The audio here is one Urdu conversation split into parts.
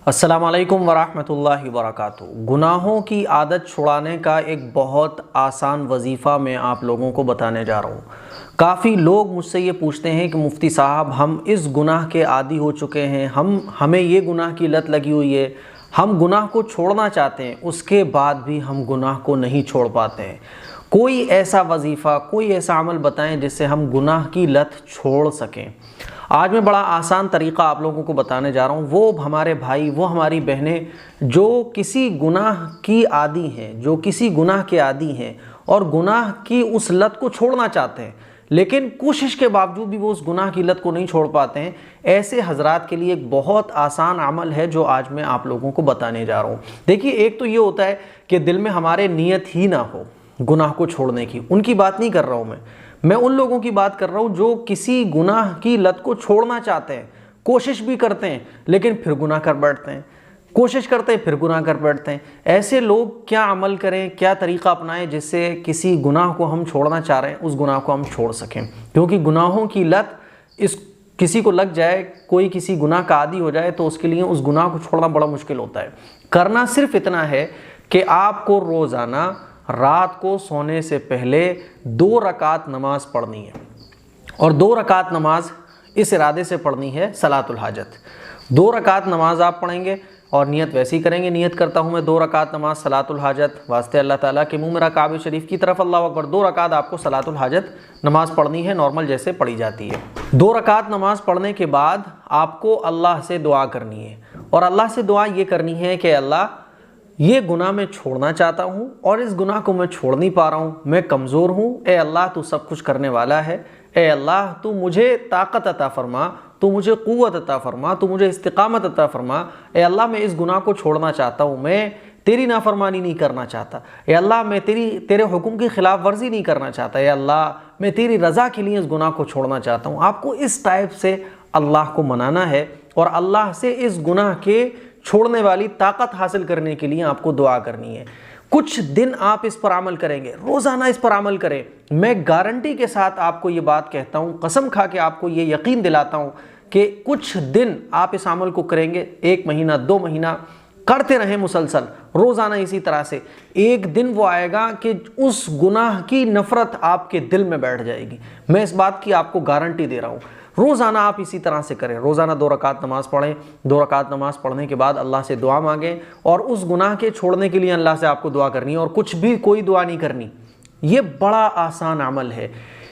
السلام علیکم ورحمۃ اللہ وبرکاتہ۔ گناہوں کی عادت چھڑانے کا ایک بہت آسان وظیفہ میں آپ لوگوں کو بتانے جا رہا ہوں۔ کافی لوگ مجھ سے یہ پوچھتے ہیں کہ مفتی صاحب ہم اس گناہ کے عادی ہو چکے ہیں، ہمیں یہ گناہ کی لت لگی ہوئی ہے، ہم گناہ کو چھوڑنا چاہتے ہیں، اس کے بعد بھی ہم گناہ کو نہیں چھوڑ پاتے ہیں۔ کوئی ایسا وظیفہ، کوئی ایسا عمل بتائیں جس سے ہم گناہ کی لت چھوڑ سکیں۔ آج میں بڑا آسان طریقہ آپ لوگوں کو بتانے جا رہا ہوں۔ وہ ہمارے بھائی، وہ ہماری بہنیں جو کسی گناہ کی عادی ہیں، جو کسی گناہ کے عادی ہیں اور گناہ کی اس لت کو چھوڑنا چاہتے ہیں، لیکن کوشش کے باوجود بھی وہ اس گناہ کی لت کو نہیں چھوڑ پاتے ہیں، ایسے حضرات کے لیے ایک بہت آسان عمل ہے جو آج میں آپ لوگوں کو بتانے جا رہا ہوں۔ دیکھیے، ایک تو یہ ہوتا ہے کہ دل میں ہمارے نیت ہی نہ ہو گناہ کو چھوڑنے کی، ان کی بات نہیں کر رہا ہوں میں ان لوگوں کی بات کر رہا ہوں جو کسی گناہ کی لت کو چھوڑنا چاہتے ہیں، کوشش بھی کرتے ہیں لیکن پھر گناہ کر بیٹھتے ہیں، کوشش کرتے ہیں پھر گناہ کر بیٹھتے ہیں۔ ایسے لوگ کیا عمل کریں، کیا طریقہ اپنائیں جس سے کسی گناہ کو ہم چھوڑنا چاہ رہے ہیں اس گناہ کو ہم چھوڑ سکیں؟ کیونکہ گناہوں کی لت کسی کو لگ جائے، کوئی کسی گناہ کا عادی ہو جائے تو اس کے لیے اس گناہ کو چھوڑنا بڑا مشکل ہوتا ہے۔ کرنا صرف اتنا ہے کہ آپ کو روزانہ رات کو سونے سے پہلے 2 رکعت نماز پڑھنی ہے، اور 2 رکعت نماز اس ارادے سے پڑھنی ہے صلاۃ الحاجت۔ 2 رکعت نماز آپ پڑھیں گے اور نیت ویسی کریں گے، نیت کرتا ہوں میں 2 رکعت نماز صلاۃ الحاجت، واسطے اللہ تعالیٰ کے منہ میرا کعبہ شریف کی طرف، اللہ اکبر۔ 2 رکعت آپ کو صلاۃ الحاجت نماز پڑھنی ہے، نارمل جیسے پڑھی جاتی ہے۔ 2 رکعت نماز پڑھنے کے بعد آپ کو اللہ سے دعا کرنی ہے، اور اللہ سے دعا یہ کرنی ہے کہ اللہ، یہ گناہ میں چھوڑنا چاہتا ہوں اور اس گناہ کو میں چھوڑ نہیں پا رہا ہوں، میں کمزور ہوں، اے اللہ تو سب کچھ کرنے والا ہے، اے اللہ تو مجھے طاقت عطا فرما، تو مجھے قوت عطا فرما، تو مجھے استقامت عطا فرما، اے اللہ میں اس گناہ کو چھوڑنا چاہتا ہوں، میں تیری نافرمانی نہیں کرنا چاہتا، اے اللہ میں تیرے حکم کی خلاف ورزی نہیں کرنا چاہتا، اے اللہ میں تیری رضا کے لیے اس گناہ کو چھوڑنا چاہتا ہوں۔ آپ کو اس ٹائپ سے اللہ کو منانا ہے اور اللہ سے اس گناہ کے چھوڑنے والی طاقت حاصل کرنے کے لیے آپ کو دعا کرنی ہے۔ کچھ دن آپ اس پر عمل کریں گے، روزانہ اس پر عمل کریں، میں گارنٹی کے ساتھ آپ کو یہ بات کہتا ہوں، قسم کھا کے آپ کو یہ یقین دلاتا ہوں کہ کچھ دن آپ اس عمل کو کریں گے، 1 مہینہ 2 مہینہ کرتے رہیں مسلسل، روزانہ اسی طرح سے، ایک دن وہ آئے گا کہ اس گناہ کی نفرت آپ کے دل میں بیٹھ جائے گی۔ میں اس بات کی آپ کو گارنٹی دے رہا ہوں۔ روزانہ آپ اسی طرح سے کریں، روزانہ 2 رکعت نماز پڑھیں، 2 رکعت نماز پڑھنے کے بعد اللہ سے دعا مانگیں، اور اس گناہ کے چھوڑنے کے لیے اللہ سے آپ کو دعا کرنی ہے، اور کچھ بھی کوئی دعا نہیں کرنی۔ یہ بڑا آسان عمل ہے،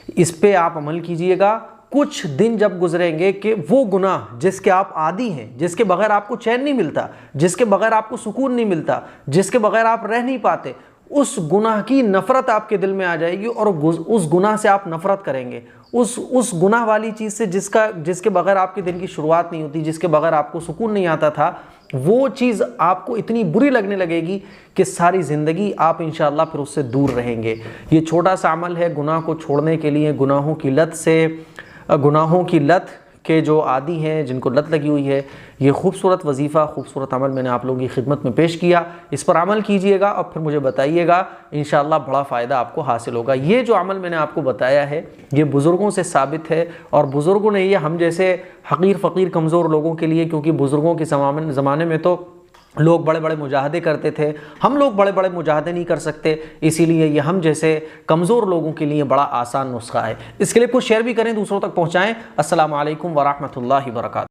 اس پہ آپ عمل کیجئے گا۔ کچھ دن جب گزریں گے کہ وہ گناہ جس کے آپ عادی ہیں، جس کے بغیر آپ کو چین نہیں ملتا، جس کے بغیر آپ کو سکون نہیں ملتا، جس کے بغیر آپ رہ نہیں پاتے، اس گناہ کی نفرت آپ کے دل میں آ جائے گی، اور اس گناہ سے آپ نفرت کریں گے، اس گناہ والی چیز سے جس کے بغیر آپ کے دن کی شروعات نہیں ہوتی، جس کے بغیر آپ کو سکون نہیں آتا تھا، وہ چیز آپ کو اتنی بری لگنے لگے گی کہ ساری زندگی آپ انشاءاللہ پھر اس سے دور رہیں گے۔ یہ چھوٹا سا عمل ہے گناہ کو چھوڑنے کے لیے، گناہوں کی لت کے جو عادی ہیں، جن کو لت لگی ہوئی ہے، یہ خوبصورت وظیفہ، خوبصورت عمل میں نے آپ لوگوں کی خدمت میں پیش کیا۔ اس پر عمل کیجئے گا اور پھر مجھے بتائیے گا، انشاءاللہ بڑا فائدہ آپ کو حاصل ہوگا۔ یہ جو عمل میں نے آپ کو بتایا ہے یہ بزرگوں سے ثابت ہے، اور بزرگوں نے یہ ہم جیسے حقیر فقیر کمزور لوگوں کے لیے، کیونکہ بزرگوں کے زمانے میں تو لوگ بڑے بڑے مجاہدے کرتے تھے، ہم لوگ بڑے بڑے مجاہدے نہیں کر سکتے، اسی لیے یہ ہم جیسے کمزور لوگوں کے لیے بڑا آسان نسخہ ہے۔ اس کے لیے کچھ شیئر بھی کریں، دوسروں تک پہنچائیں۔ السلام علیکم ورحمۃ اللہ وبرکاتہ۔